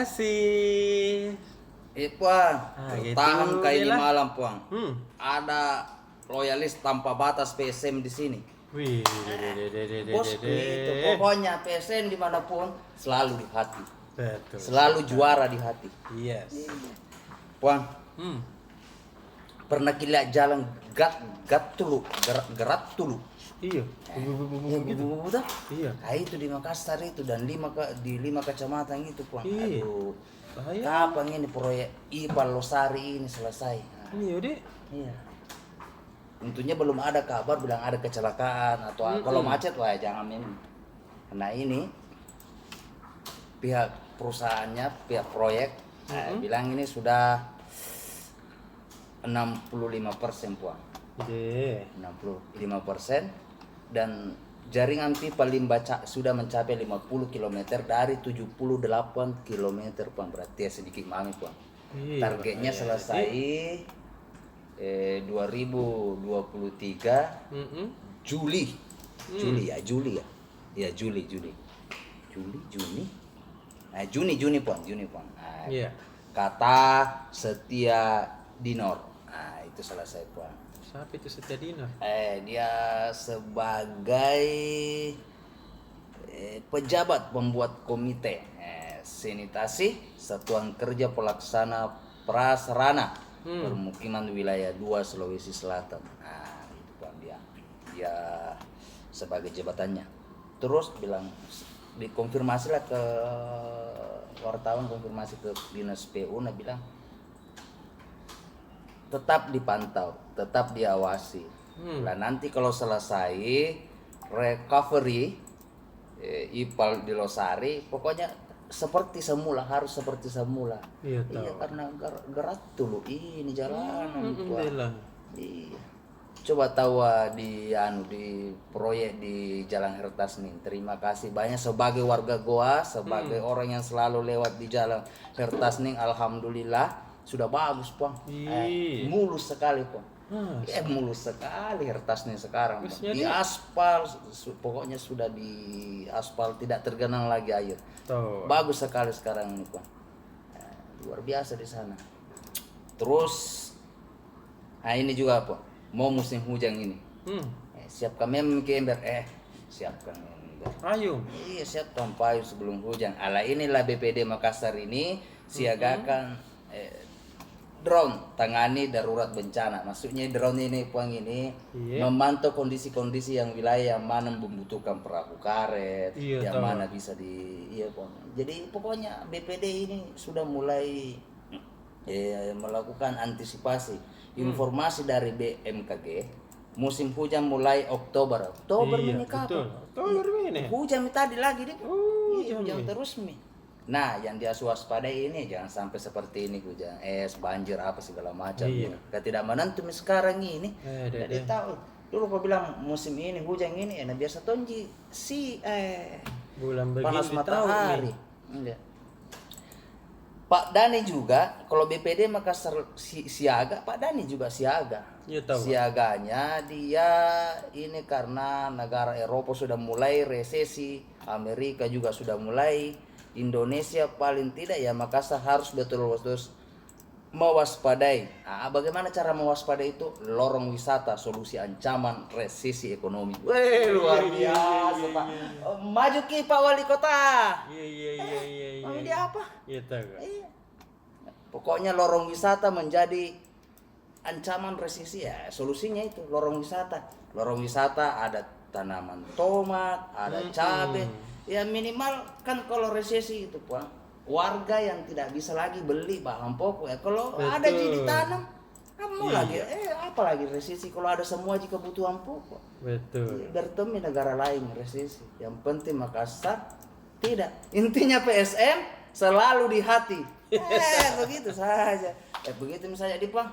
kasih. Puang, gitu tahan kayak ini lah. malam Puang. Ada loyalis tanpa batas PSM di sini. Wih, Bosku itu pokoknya PSM dimanapun selalu di hati. betul. Selalu juara di hati. Yes. Puang, Hmm. pernah kita jalan gerat tulu. Iya. Gitu. Betul? Iya. Nah, itu di Makassar itu dan di 5 kecamatan itu Puang. Iya. Aduh. Bahaya. Kapan ini proyek IPAL Losari ini selesai? Nah, Iya, Dek. iya. Tentunya belum ada kabar bilang ada kecelakaan atau kalau macet wah jangan memang. Karena ini pihak perusahaannya, pihak proyek bilang ini sudah 65% Puang. Iya. 65% dan jaringan pipa limbah sudah mencapai 50 km dari 78 km Puang. Berarti ya sedikit mami Puang. Iya, Targetnya bahaya. selesai 2023 Juli. Juli ya. Ya Juni. Nah, Juni Puang. Nah, Iya. kata Setia Dinor. Nah, itu selesai Puang. Siapa itu Setia Dinor? Dia sebagai pejabat pembuat komite sanitasi Satuan Kerja Pelaksana Prasarana Permukiman Wilayah 2 Sulawesi Selatan. Nah, itu Bang dia sebagai jabatannya. Terus bilang dikonfirmasi lah ke wartawan, konfirmasi ke Dinas PU, nah bilang tetap dipantau, tetap diawasi. Nah, nanti kalau selesai recovery IPAL di Losari, pokoknya harus seperti semula. Iya, Karena gerak dulu ini jalanan Alhamdulillah. Iya. Coba tahu di proyek di Jalan Hertas nih. Terima kasih banyak sebagai warga Goa, sebagai orang yang selalu lewat di Jalan Hertas nih. Alhamdulillah sudah bagus Puang. Mulus sekali Puang. Mulus sekali Hertas nih sekarang. Di aspal, pokoknya sudah di aspal, tidak tergenang lagi air. Bagus sekali sekarang ini Puang. Luar biasa di sana. Terus, nah ini juga Puang, mau musim hujan ini. Siapkan memang ke ember, siapkan ember. Ayo. Iya, siapkan payung sebelum hujan. Ala inilah BPD Makassar ini siagakan drone tangani darurat bencana. Maksudnya drone ini Puang ini memantau kondisi-kondisi yang wilayah yang mana membutuhkan perahu karet, yang mana bisa Puang. Jadi pokoknya BPD ini sudah mulai melakukan antisipasi. Informasi dari BMKG, musim hujan mulai Oktober ini kapan? Oktober ini. Hujan tadi lagi deh. Hujan terus nih. Nah, yang diwaspadai ini jangan sampai seperti ini hujan banjir apa segala macam. Tidak menentu sekarang ini. Jadi tahu dulu kau bilang musim ini hujan ini, biasa tonji bulan panas begini matahari. Pak Dani juga kalau BPD Makassar siaga, Pak Dani juga siaga. Siaganya dia ini karena negara Eropa sudah mulai resesi, Amerika juga sudah mulai, Indonesia paling tidak ya Makassar harus betul-betul mewaspadai. Nah, bagaimana cara mewaspadai itu? Lorong wisata, solusi ancaman resesi ekonomi. Luar biasa Pak. Maju ki Pak Wali Kota. Iya. Mau dia apa? Iya. Pokoknya lorong wisata menjadi ancaman resesi ya. Solusinya itu lorong wisata. Lorong wisata ada tanaman tomat, ada cabai. Ya minimal kan kalau resesi itu Puang, warga yang tidak bisa lagi beli bahan pokok ya kalau ada jadi tanam kamu lagi apalagi resesi kalau ada semua jika kebutuhan pokok. Bertemu negara lain resesi. Yang penting Makassar tidak. Intinya PSM selalu di hati. Begitu saja. Begitu misalnya di Puang.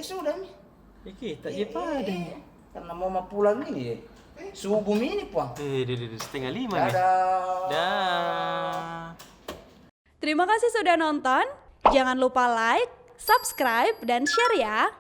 Sudah nih. Kita pada. Karena mau pulang ini subuh ini Puang. 4:30 nih. Dah. Terima kasih sudah nonton. Jangan lupa like, subscribe, dan share ya.